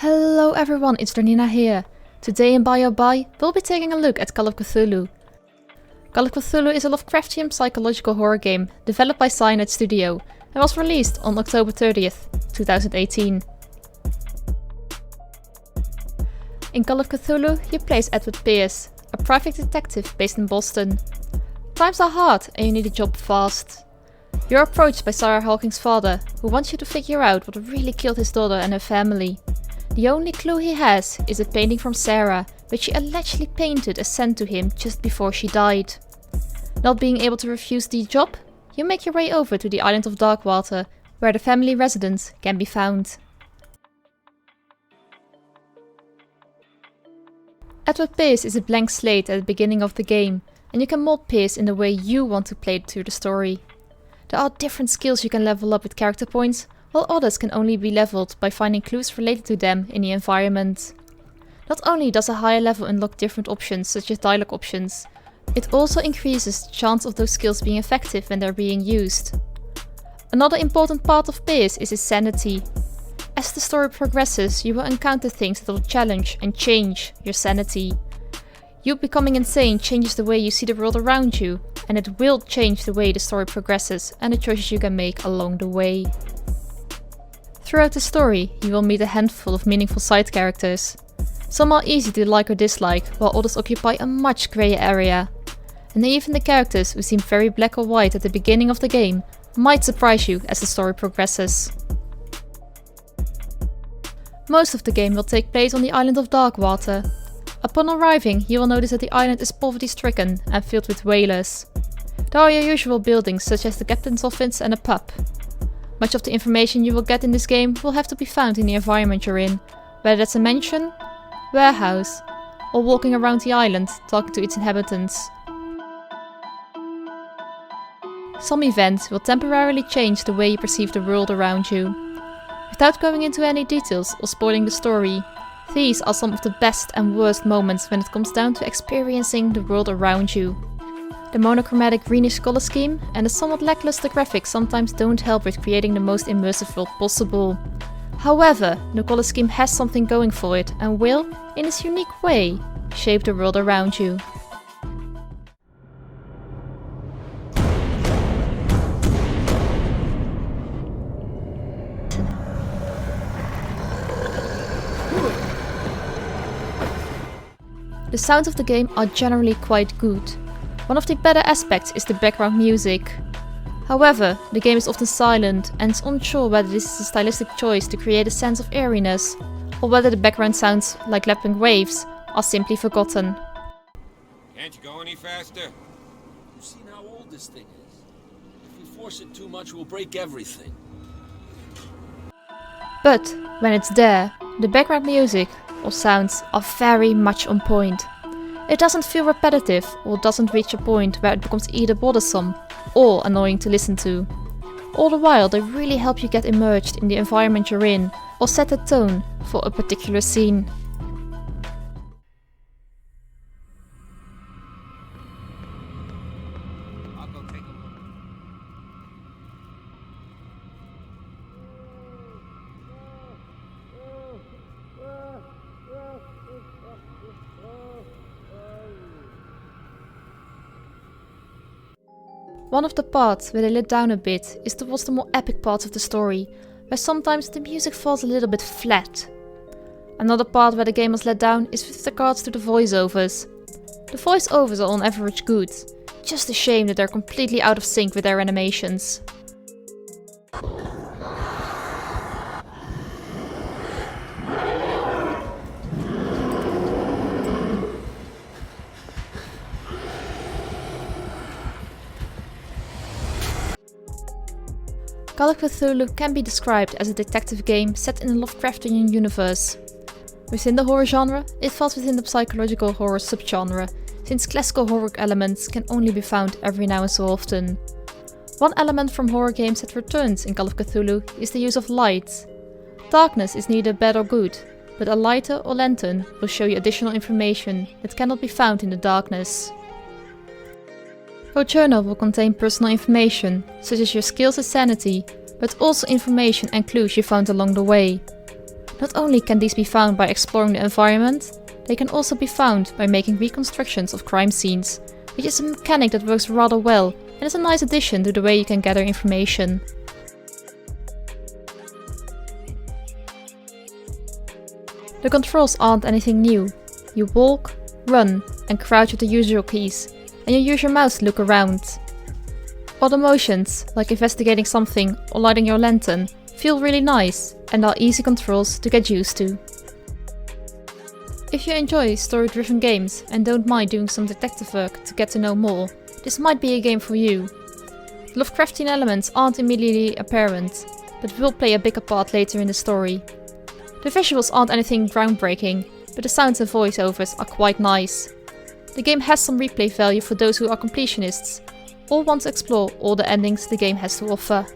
Hello everyone, it's Donina here. Today in Bio Buy, we'll be taking a look at Call of Cthulhu. Call of Cthulhu is a Lovecraftian psychological horror game developed by Cyanide Studio and was released on October 30th, 2018. In Call of Cthulhu, you play as Edward Pierce, a private detective based in Boston. Times are hard and you need a job fast. You're approached by Sarah Hawking's father, who wants you to figure out what really killed his daughter and her family. The only clue he has is a painting from Sarah, which she allegedly painted and sent to him just before she died. Not being able to refuse the job, you make your way over to the island of Darkwater, where the family residence can be found. Edward Pierce is a blank slate at the beginning of the game, and you can mold Pierce in the way you want to play through the story. There are different skills you can level up with character points, while others can only be leveled by finding clues related to them in the environment. Not only does a higher level unlock different options such as dialogue options, it also increases the chance of those skills being effective when they're being used. Another important part of Pierce is his sanity. As the story progresses, you will encounter things that will challenge and change your sanity. You becoming insane changes the way you see the world around you, and it will change the way the story progresses and the choices you can make along the way. Throughout the story, you will meet a handful of meaningful side characters. Some are easy to like or dislike, while others occupy a much grayer area. And even the characters who seem very black or white at the beginning of the game might surprise you as the story progresses. Most of the game will take place on the island of Darkwater. Upon arriving, you will notice that the island is poverty-stricken and filled with whalers. There are your usual buildings such as the captain's office and a pub. Much of the information you will get in this game will have to be found in the environment you're in, whether that's a mansion, warehouse, or walking around the island talking to its inhabitants. Some events will temporarily change the way you perceive the world around you. Without going into any details or spoiling the story, these are some of the best and worst moments when it comes down to experiencing the world around you. The monochromatic greenish color scheme and the somewhat lackluster graphics sometimes don't help with creating the most immersive world possible. However, the color scheme has something going for it and will, in its unique way, shape the world around you. The sounds of the game are generally quite good. One of the better aspects is the background music. However, the game is often silent and it's unsure whether this is a stylistic choice to create a sense of eeriness, or whether the background sounds, like lapping waves, are simply forgotten. Can't you go any faster? You've seen how old this thing is. If we force it too much, we'll break everything. But when it's there, the background music or sounds are very much on point. It doesn't feel repetitive or doesn't reach a point where it becomes either bothersome or annoying to listen to. All the while they really help you get immersed in the environment you're in or set the tone for a particular scene. I'll go take a look. One of the parts where they let down a bit is towards the more epic parts of the story, where sometimes the music falls a little bit flat. Another part where the game was let down is with regards to the voiceovers. The voiceovers are on average good, just a shame that they're completely out of sync with their animations. Call of Cthulhu can be described as a detective game set in a Lovecraftian universe. Within the horror genre, it falls within the psychological horror subgenre, since classical horror elements can only be found every now and so often. One element from horror games that returns in Call of Cthulhu is the use of light. Darkness is neither bad or good, but a lighter or lantern will show you additional information that cannot be found in the darkness. Your journal will contain personal information, such as your skills and sanity, but also information and clues you found along the way. Not only can these be found by exploring the environment, they can also be found by making reconstructions of crime scenes, which is a mechanic that works rather well and is a nice addition to the way you can gather information. The controls aren't anything new. You walk, run and crouch with the usual keys, and you use your mouse to look around. Other motions, like investigating something or lighting your lantern, feel really nice and are easy controls to get used to. If you enjoy story-driven games and don't mind doing some detective work to get to know more, this might be a game for you. The Lovecraftian elements aren't immediately apparent, but will play a bigger part later in the story. The visuals aren't anything groundbreaking, but the sounds and voiceovers are quite nice. The game has some replay value for those who are completionists, or want to explore all the endings the game has to offer.